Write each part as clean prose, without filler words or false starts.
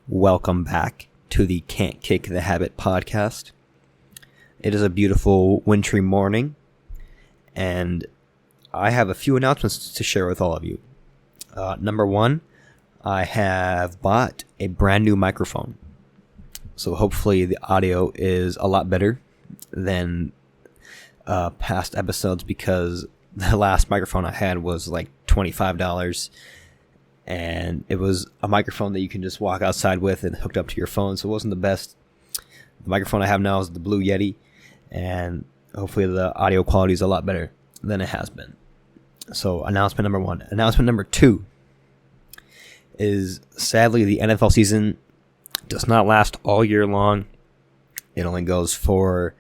Welcome back to the Can't Kick the Habit podcast. It is a beautiful wintry morning, and I have a few announcements to share with all of you. Number one, I have bought a brand new microphone. So hopefully the audio is a lot better than past episodes, because the last microphone I had was like $25. And it was a microphone that you can just walk outside with and hooked up to your phone, so it wasn't the best. The microphone I have now is the Blue Yeti, and hopefully the audio quality is a lot better than it has been. So announcement number one. Announcement number two is, sadly, the NFL season does not last all year long. It only goes for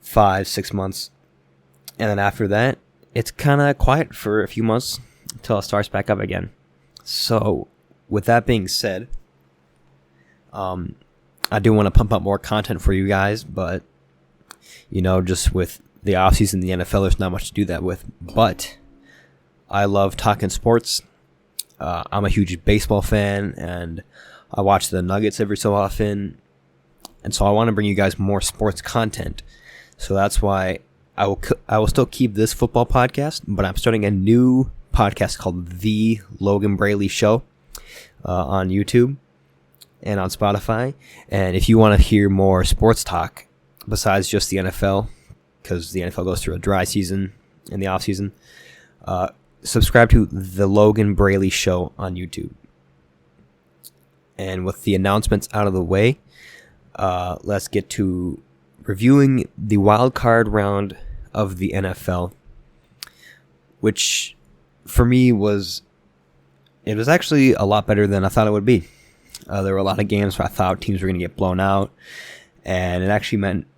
5-6 months, and then after that, it's kind of quiet for a few months until it starts back up again. So, with that being said, I do want to pump up more content for you guys, but, just with the offseason in the NFL, there's not much to do that with. But I love talking sports. I'm a huge baseball fan, and I watch the Nuggets every so often. And so I want to bring you guys more sports content. So that's why I will still keep this football podcast, but I'm starting a new podcast called The Logan Braley Show on YouTube and on Spotify. And if you want to hear more sports talk besides just the NFL, because the NFL goes through a dry season in the off season, subscribe to The Logan Braley Show on YouTube. And with the announcements out of the way, let's get to reviewing the wild card round of the NFL, which for me was actually a lot better than I thought it would be. There were a lot of games where I thought teams were going to get blown out, and it actually meant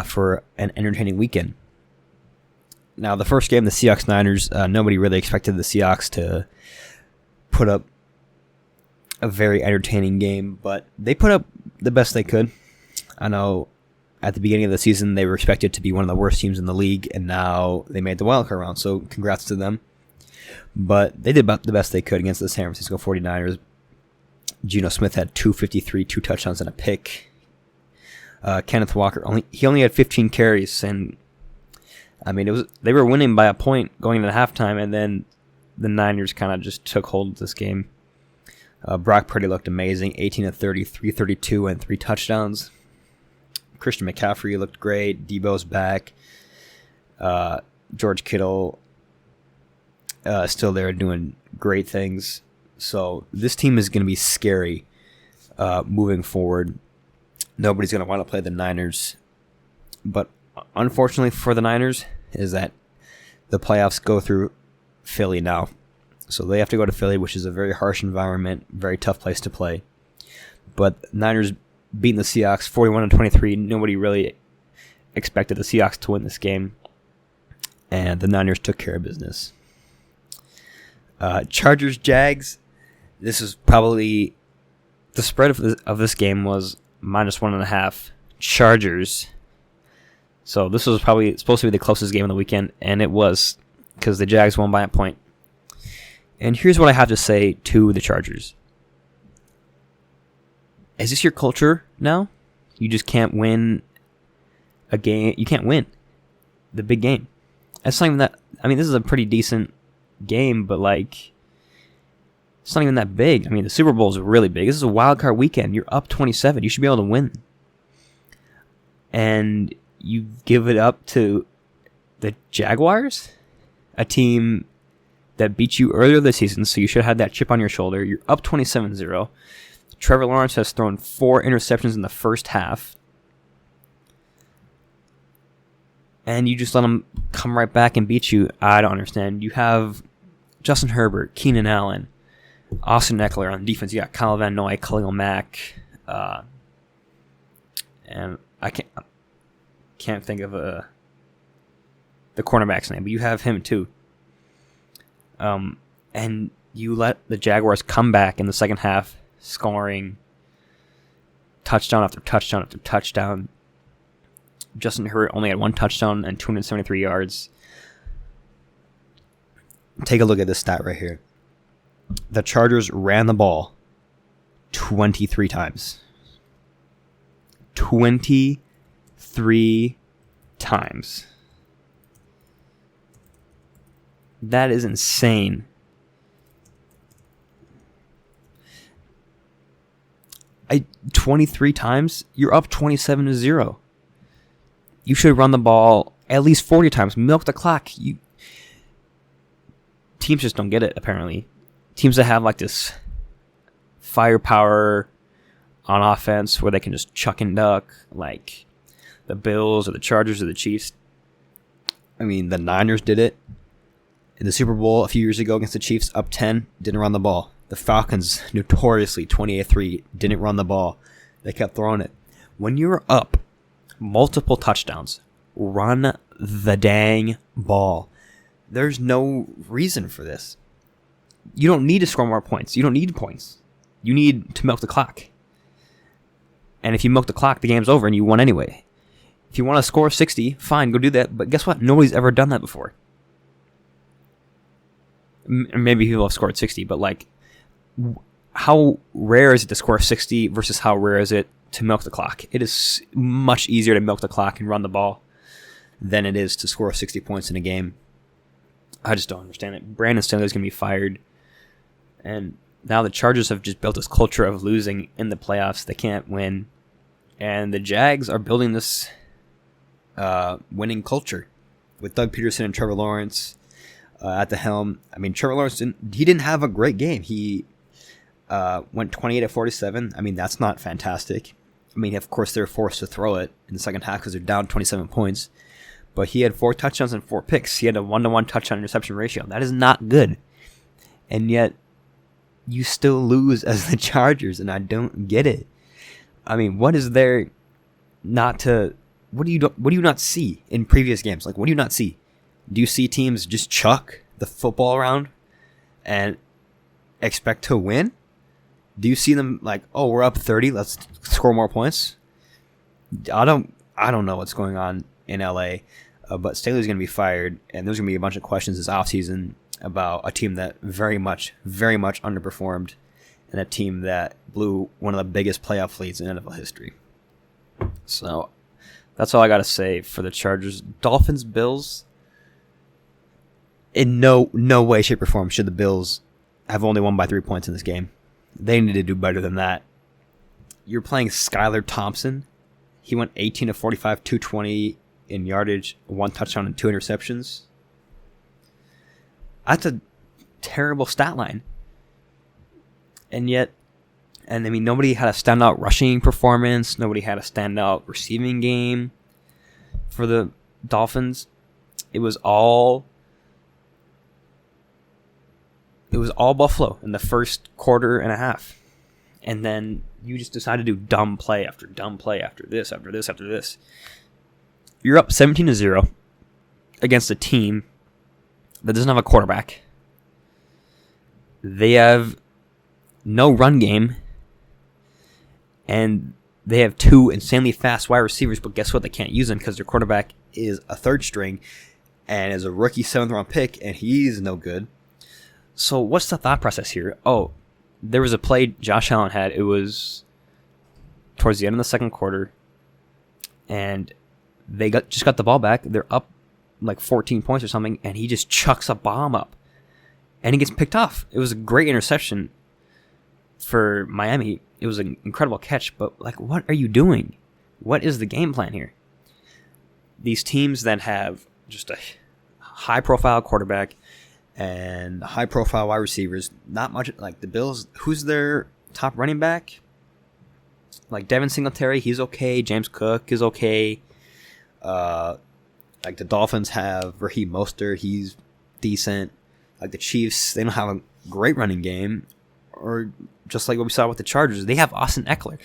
for an entertaining weekend. Now, the first game, the Seahawks-Niners, nobody really expected the Seahawks to put up a very entertaining game, but they put up the best they could. I know at the beginning of the season they were expected to be one of the worst teams in the league, and now they made the wildcard round, so congrats to them. But they did about the best they could against the San Francisco 49ers. Geno Smith had 253, 2 touchdowns, and a pick. Kenneth Walker, only had 15 carries, and I mean they were winning by a point going into halftime, and then the Niners kind of just took hold of this game. Brock Purdy looked amazing, 18 of 30, 332, and 3 touchdowns. Christian McCaffrey looked great. Debo's back. George Kittle still there doing great things. So this team is going to be scary moving forward. Nobody's going to want to play the Niners. But unfortunately for the Niners is that the playoffs go through Philly now. So they have to go to Philly, which is a very harsh environment, very tough place to play. But Niners beating the Seahawks 41-23. Nobody really expected the Seahawks to win this game, and the Niners took care of business. Chargers Jags. This is probably the spread of this game was -1.5 Chargers. So this was probably supposed to be the closest game of the weekend, and it was, because the Jags won by a point. And here's what I have to say to the Chargers. Is this your culture now? You just can't win a game. You can't win the big game. It's not even that. I mean, this is a pretty decent game, but it's not even that big. I mean, the Super Bowl is really big. This is a wild card weekend. You're up 27. You should be able to win. And you give it up to the Jaguars, a team that beat you earlier this season, so you should have that chip on your shoulder. You're up 27-0. Trevor Lawrence has thrown 4 interceptions in the first half. And you just let him come right back and beat you. I don't understand. You have Justin Herbert, Keenan Allen, Austin Eckler on defense. You got Kyle Van Noy, Khalil Mack. And I can't think of the cornerback's name, but you have him too. And you let the Jaguars come back in the second half, scoring touchdown after touchdown after touchdown. Justin Herbert only had 1 touchdown and 273 yards. Take a look at this stat right here. The Chargers ran the ball 23 times. 23 times. That is insane. 23 times? You're up 27-0. You should run the ball at least 40 times. Milk the clock. Teams just don't get it, apparently. Teams that have like this firepower on offense where they can just chuck and duck, like the Bills or the Chargers or the Chiefs. I mean, the Niners did it in the Super Bowl a few years ago against the Chiefs, up 10, didn't run the ball. The Falcons, notoriously 28-3, didn't run the ball. They kept throwing it. When you're up multiple touchdowns, run the dang ball. There's no reason for this. You don't need to score more points. You don't need points. You need to milk the clock. And if you milk the clock, the game's over and you won anyway. If you want to score 60, fine, go do that. But guess what? Nobody's ever done that before. Maybe people have scored 60, but like, how rare is it to score 60 versus how rare is it to milk the clock? It is much easier to milk the clock and run the ball than it is to score 60 points in a game. I just don't understand it. Brandon Staley's going to be fired. And now the Chargers have just built this culture of losing in the playoffs. They can't win. And the Jags are building this winning culture with Doug Peterson and Trevor Lawrence at the helm. I mean, Trevor Lawrence didn't have a great game. He went 28-47. I mean, that's not fantastic. I mean, of course, they're forced to throw it in the second half because they're down 27 points. But he had 4 touchdowns and 4 picks. He had a 1-to-1 touchdown interception ratio. That is not good. And yet, you still lose as the Chargers, and I don't get it. I mean, what is there not to... What do you not see in previous games? Like, what do you not see? Do you see teams just chuck the football around and expect to win? Do you see them like, oh, we're up 30, let's score more points? I don't know what's going on in LA, but Staley's going to be fired, and there's going to be a bunch of questions this offseason about a team that very much underperformed and a team that blew one of the biggest playoff leads in NFL history. So that's all I got to say for the Chargers. Dolphins, Bills. In no way, shape, or form should the Bills have only won by 3 points in this game. They need to do better than that. You're playing Skylar Thompson. He went 18 of 45, 220 in yardage, 1 touchdown and 2 interceptions. That's a terrible stat line. And I mean, nobody had a standout rushing performance. Nobody had a standout receiving game for the Dolphins. It was all Buffalo in the first quarter and a half. And then you just decide to do dumb play after dumb play after this, after this, after this. You're up 17-0 against a team that doesn't have a quarterback. They have no run game. And they have 2 insanely fast wide receivers, but guess what? They can't use them because their quarterback is a third string and is a rookie 7th-round pick, and he's no good. So what's the thought process here? Oh, there was a play Josh Allen had. It was towards the end of the second quarter, and they just got the ball back. They're up like 14 points or something, and he just chucks a bomb up, and he gets picked off. It was a great interception for Miami. It was an incredible catch, but like, what are you doing? What is the game plan here? These teams that have just a high-profile quarterback and high-profile wide receivers, not much like the Bills. Who's their top running back? Like Devin Singletary, he's okay. James Cook is okay. Like the Dolphins have Raheem Mostert, he's decent. Like the Chiefs, they don't have a great running game. Or just like what we saw with the Chargers, they have Austin Eckler.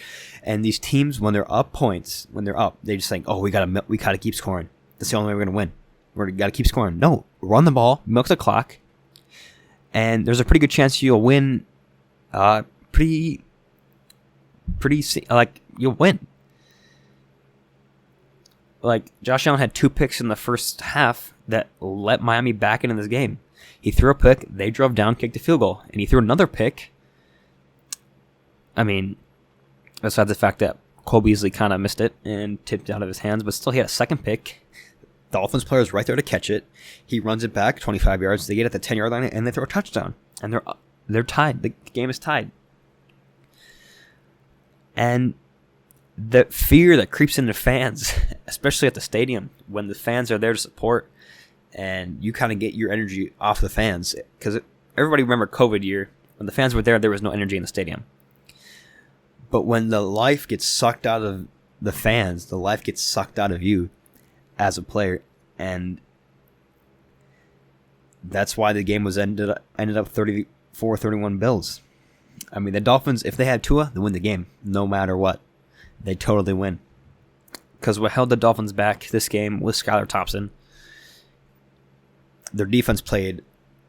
And these teams, when they're up points, they just think, oh, we gotta keep scoring. That's the only way we're gonna win. We gotta keep scoring. No, run the ball, milk the clock, and there's a pretty good chance you'll win. You'll win. Like Josh Allen had 2 picks in the first half that let Miami back into this game. He threw a pick, they drove down, kicked a field goal, and he threw another pick. I mean, besides the fact that Cole Beasley kind of missed it and tipped out of his hands, but still he had a second pick. Dolphins player's right there to catch it. He runs it back 25 yards. They get at the 10-yard line, and they throw a touchdown. And they're tied. The game is tied. And the fear that creeps into fans, especially at the stadium, when the fans are there to support, and you kind of get your energy off the fans. Because everybody remember COVID year. When the fans were there was no energy in the stadium. But when the life gets sucked out of the fans, the life gets sucked out of you as a player. And that's why the game was ended up 34-31 Bills. I mean, the Dolphins, if they had Tua, they win the game, no matter what. They totally win. Because what held the Dolphins back this game was Skylar Thompson. Their defense played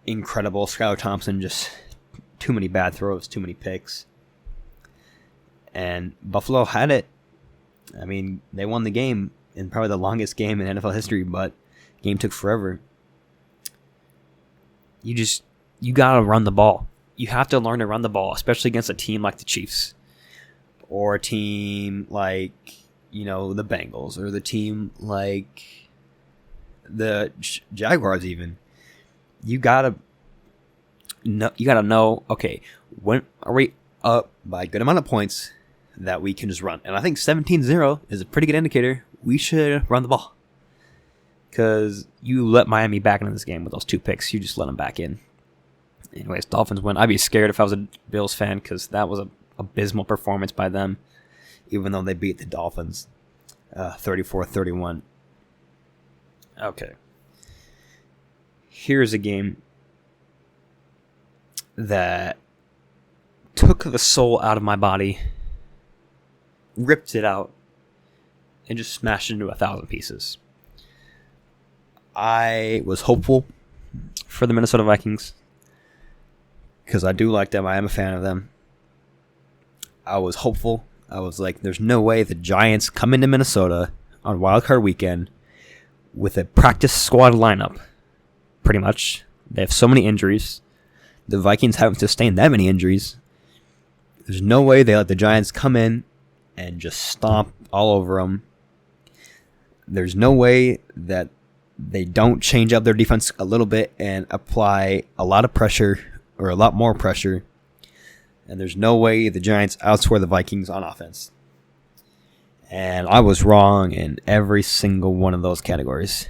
incredible. Skylar Thompson, just too many bad throws, too many picks. And Buffalo had it. I mean, they won the game in probably the longest game in NFL history, but the game took forever. You got to run the ball. You have to learn to run the ball, especially against a team like the Chiefs. Or a team like, the Bengals. Or the team like the Jaguars even. You got to know, okay, when are we up by a good amount of points that we can just run? And I think 17-0 is a pretty good indicator. We should run the ball. Because you let Miami back into this game with those 2 picks. You just let them back in. Anyways, Dolphins win. I'd be scared if I was a Bills fan because that was an abysmal performance by them, even though they beat the Dolphins 34-31. Okay. Here's a game that took the soul out of my body, ripped it out, and just smashed it into 1,000 pieces. I was hopeful For the Minnesota Vikings. Because I do like them. I am a fan of them. I was hopeful. I was like, there's no way the Giants come into Minnesota on wildcard weekend with a practice squad lineup. Pretty much. They have so many injuries. The Vikings haven't sustained that many injuries. There's no way they let the Giants come in and just stomp all over them. There's no way that they don't change up their defense a little bit and apply a lot of pressure or a lot more pressure. And there's no way the Giants outscore the Vikings on offense. And I was wrong in every single one of those categories.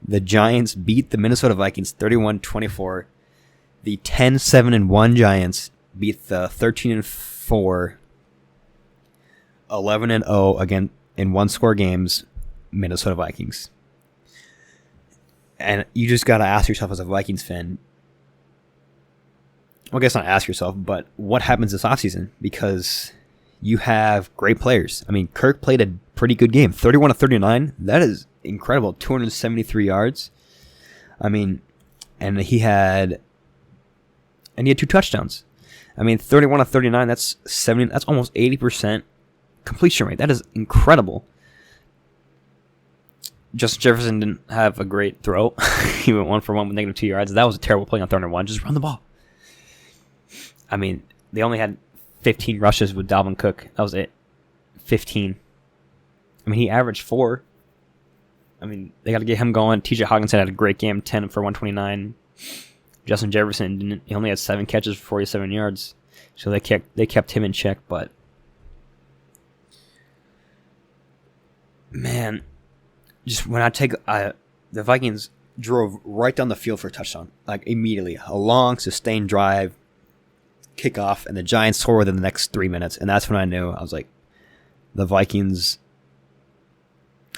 The Giants beat the Minnesota Vikings 31-24. The 10-7-1 Giants beat the 13-4, 11-0 again in one-score games Minnesota Vikings. And you just got to ask yourself as a Vikings fan, well, I guess not ask yourself, but what happens this offseason? Because you have great players. I mean, Kirk played a pretty good game. 31-39, that is incredible. 273 yards. I mean, and he had 2 touchdowns. I mean, 31-39, that's almost 80% completion rate. That is incredible. Justin Jefferson didn't have a great throw. He went 1 for 1 with -2 yards. That was a terrible play on 3rd and 1. Just run the ball. I mean, they only had 15 rushes with Dalvin Cook. That was it. 15. I mean, he averaged 4. I mean, they got to get him going. TJ Hawkinson had a great game, 10 for 129. Justin Jefferson didn't. He only had 7 catches for 47 yards. So they kept him in check. But man, just when I take the Vikings drove right down the field for a touchdown, like immediately, a long sustained drive, kickoff, and the Giants score within the next 3 minutes, and that's when I knew. I was like, the Vikings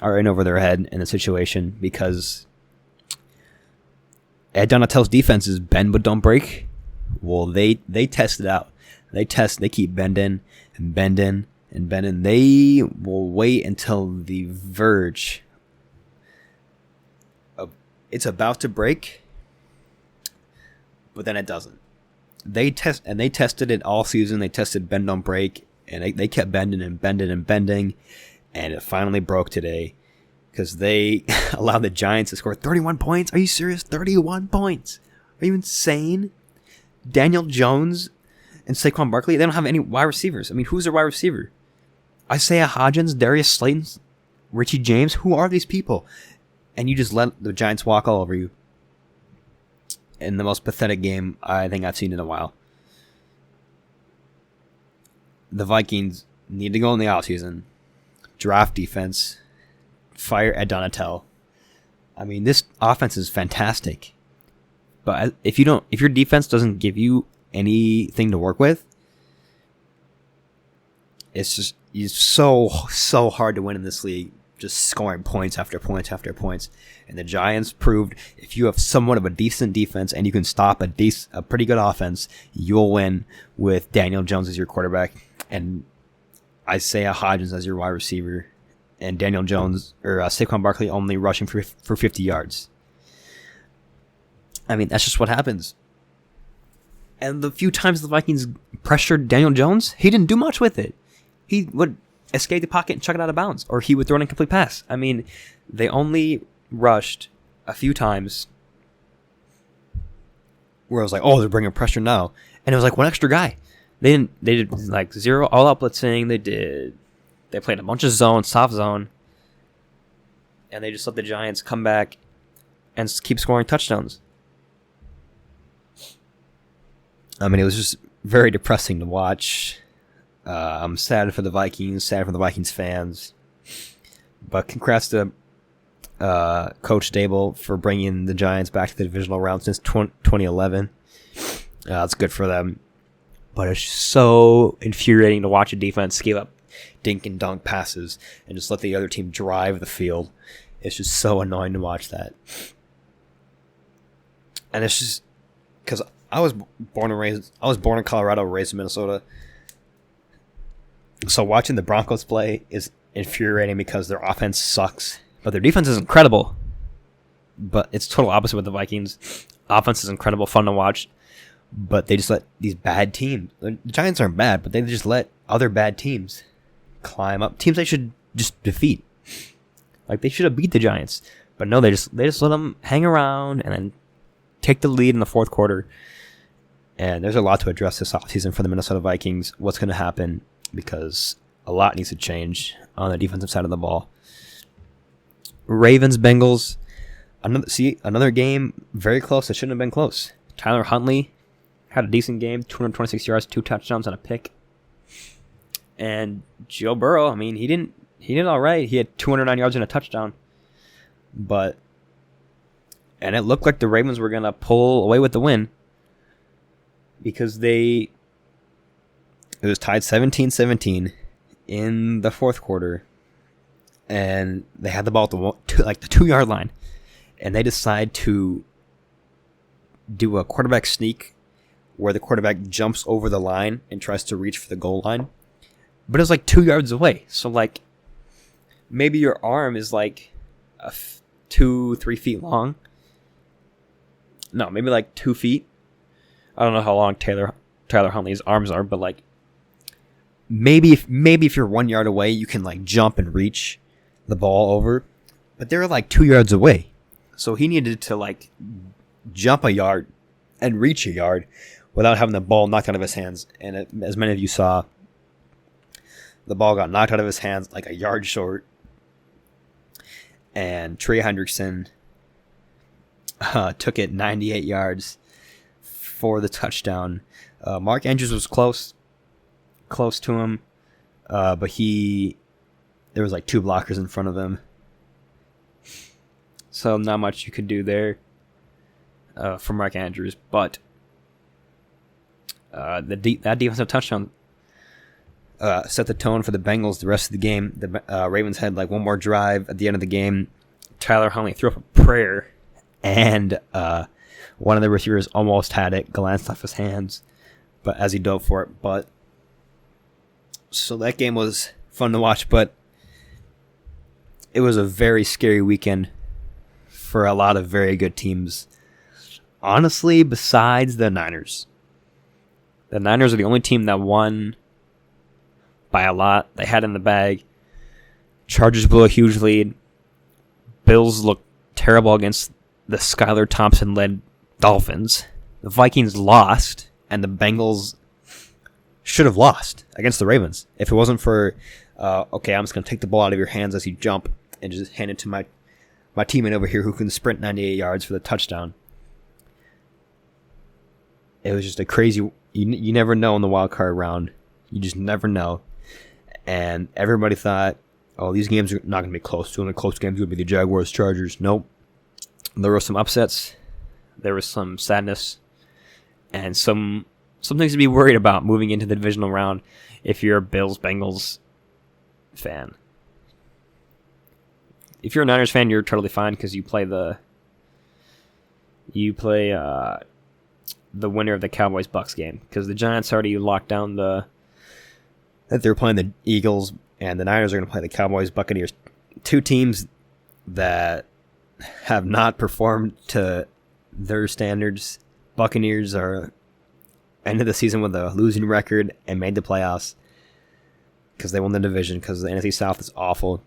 are in over their head in the situation because Ed Donatell's defense is bend but don't break. Well, they test it out. They keep bending and bending and bending. They will wait until the verge of it's about to break, but then it doesn't. They tested it all season. They tested bend don't break, and they kept bending and bending and bending, and it finally broke today because they allowed the Giants to score 31 points. Are you serious? 31 points? Are you insane? Daniel Jones and Saquon Barkley, they don't have any wide receivers. I mean, who's their wide receiver? Isaiah Hodgins, Darius Slayton, Richie James. Who are these people? And you just let the Giants walk all over you in the most pathetic game I think I've seen in a while. The Vikings need to go in the offseason, draft defense, fire Ed Donatel. I mean, this offense is fantastic. But if your defense doesn't give you anything to work with, it's so hard to win in this league, just scoring points after points after points. And the Giants proved if you have somewhat of a decent defense and you can stop a pretty good offense, you'll win with Daniel Jones as your quarterback and Isaiah Hodgins as your wide receiver, and Daniel Jones or Saquon Barkley only rushing for 50 yards. I mean, that's just what happens. And the few times the Vikings pressured Daniel Jones, he didn't do much with it. He would escape the pocket and chuck it out of bounds, or he would throw an incomplete pass. I mean, they only rushed a few times where I was like, oh, they're bringing pressure now. And it was like one extra guy. They did like zero all-out blitzing. They played a bunch of zone, soft zone. And they just let the Giants come back and keep scoring touchdowns. I mean, it was just very depressing to watch. I'm sad for the Vikings, sad for the Vikings fans. But congrats to Coach Dable for bringing the Giants back to the divisional round since 2011. It's good for them. But it's so infuriating to watch a defense give up dink and dunk passes and just let the other team drive the field. It's just so annoying to watch that. And it's just because I was born in Colorado, raised in Minnesota. So watching the Broncos play is infuriating because their offense sucks, but their defense is incredible. But it's total opposite with the Vikings. Offense is incredible, fun to watch, but they just let these bad teams. The Giants aren't bad, but they just let other bad teams climb up. Teams they should just defeat. Like they should have beat the Giants, but no, they just let them hang around and then take the lead in the fourth quarter. And there's a lot to address this offseason for the Minnesota Vikings. What's going to happen? Because a lot needs to change on the defensive side of the ball. Ravens, Bengals. Another game very close. It shouldn't have been close. Tyler Huntley had a decent game, 226 yards, 2 touchdowns, and a pick. And Joe Burrow, I mean, he did all right. He had 209 yards and a touchdown. And it looked like the Ravens were going to pull away with the win because it was tied 17-17 in the fourth quarter, and they had the ball at the 2-yard line, and they decide to do a quarterback sneak where the quarterback jumps over the line and tries to reach for the goal line, but it was like 2 yards away. So like maybe your arm is like 2-3 feet long. No, maybe like 2 feet. I don't know how long Tyler Huntley's arms are, but like maybe if you're 1 yard away, you can like jump and reach the ball over. But they're like 2 yards away, so he needed to like jump a yard and reach a yard without having the ball knocked out of his hands. And as many of you saw, the ball got knocked out of his hands like a yard short. And Trey Hendrickson took it 98 yards for the touchdown. Mark Andrews was close to him, but there was like 2 blockers in front of him, so not much you could do there for Mark Andrews. But that defensive touchdown set the tone for the Bengals the rest of the game. The Ravens had like one more drive at the end of the game. Tyler Huntley threw up a prayer, and one of the receivers almost had it, glanced off his hands, but as he dove for it. But so that game was fun to watch, but it was a very scary weekend for a lot of very good teams. Honestly, besides the Niners. The Niners are the only team that won by a lot. They had in the bag. Chargers blew a huge lead. Bills looked terrible against the Skylar Thompson-led Dolphins. The Vikings lost and the Bengals should have lost against the Ravens if it wasn't for, okay, I'm just going to take the ball out of your hands as you jump and just hand it to my teammate over here who can sprint 98 yards for the touchdown. It was just a crazy. You never know in the wild card round. You just never know. And everybody thought, oh, these games are not going to be close. The only close games would be the Jaguars, Chargers. Nope. There were some upsets. There was some sadness. And some things to be worried about moving into the divisional round if you're a Bills-Bengals fan. If you're a Niners fan, you're totally fine because you play the winner of the Cowboys-Bucks game, because the Giants already locked down that they're playing the Eagles, and the Niners are going to play the Cowboys-Buccaneers. Two teams that have not performed to their standards. Buccaneers are ended the season with a losing record and made the playoffs because they won the division, because the NFC South is awful.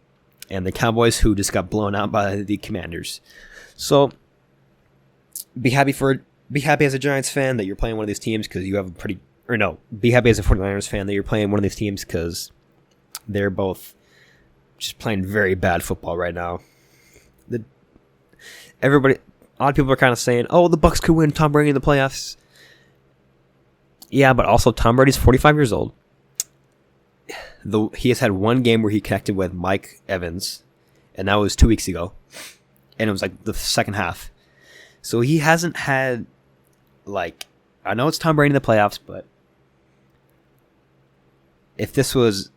And the Cowboys, who just got blown out by the Commanders. So be happy as a Giants fan that you're playing one of these teams, because you have be happy as a 49ers fan that you're playing one of these teams, because they're both just playing very bad football right now. A lot of people are kind of saying, oh, the Bucs could win, Tom Brady in the playoffs. Yeah, but also Tom Brady's 45 years old. He has had one game where he connected with Mike Evans, and that was 2 weeks ago. And it was like the second half. So he hasn't had, I know it's Tom Brady in the playoffs, but if this was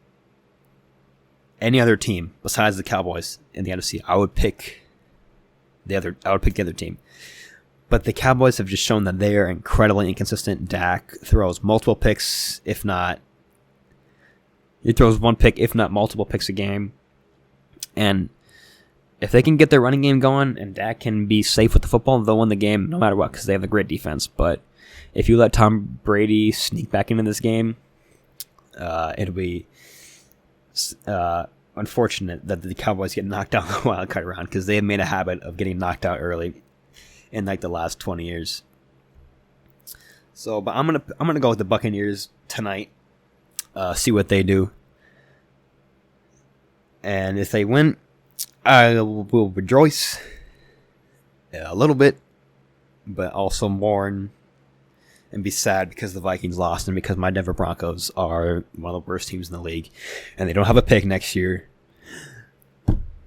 any other team besides the Cowboys in the NFC, I would pick the other team. But the Cowboys have just shown that they are incredibly inconsistent. Dak throws multiple picks, if not, he throws one pick, if not multiple picks a game. And if they can get their running game going and Dak can be safe with the football, they'll win the game no matter what, because they have a great defense. But if you let Tom Brady sneak back into this game, it'll be unfortunate that the Cowboys get knocked out in the wild card round, because they have made a habit of getting knocked out early in the last 20 years. So, but I'm gonna go with the Buccaneers tonight. See what they do, and if they win, I will rejoice a little bit, but also mourn and be sad because the Vikings lost, and because my Denver Broncos are one of the worst teams in the league, and they don't have a pick next year.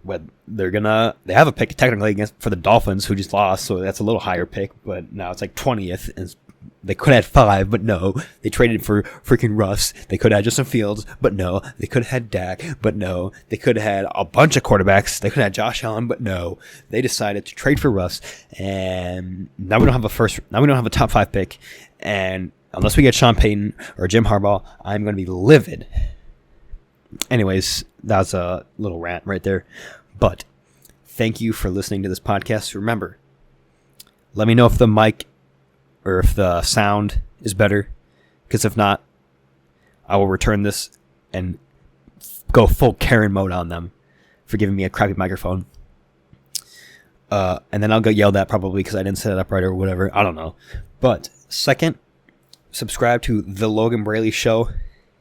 But they have a pick technically for the Dolphins, who just lost, so that's a little higher pick, but now it's like 20th, and they could have had 5, but no. They traded for freaking Russ. They could have had Justin Fields, but no. They could have had Dak, but no. They could have had a bunch of quarterbacks. They could have had Josh Allen, but no. They decided to trade for Russ, and now we don't have a top 5 pick, and unless we get Sean Payton or Jim Harbaugh, I'm going to be livid. Anyways, that's a little rant right there. But thank you for listening to this podcast. Remember, let me know if the mic or if the sound is better, because if not, I will return this and go full Karen mode on them for giving me a crappy microphone. And then I'll get yelled at probably because I didn't set it up right or whatever. I don't know. But second, subscribe to The Logan Braley Show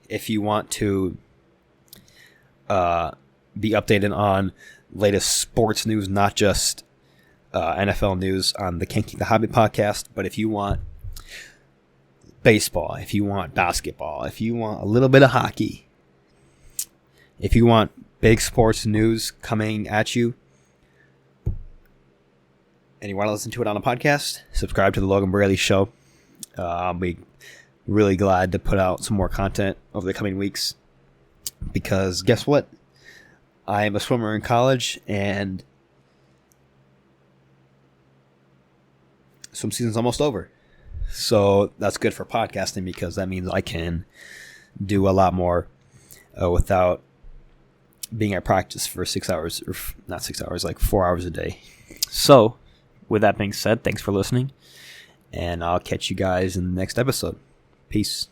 if you want to be updated on latest sports news, not just NFL news on the Can't Keep the Hobby podcast. But if you want baseball, if you want basketball, if you want a little bit of hockey, if you want big sports news coming at you, and you want to listen to it on a podcast, subscribe to The Logan Braley Show. I'll be really glad to put out some more content over the coming weeks, because guess what? I am a swimmer in college, and swim season's almost over. So that's good for podcasting, because that means I can do a lot more without being at practice for 6 hours, or not 6 hours, like 4 hours a day. So, with that being said, thanks for listening, and I'll catch you guys in the next episode. Peace.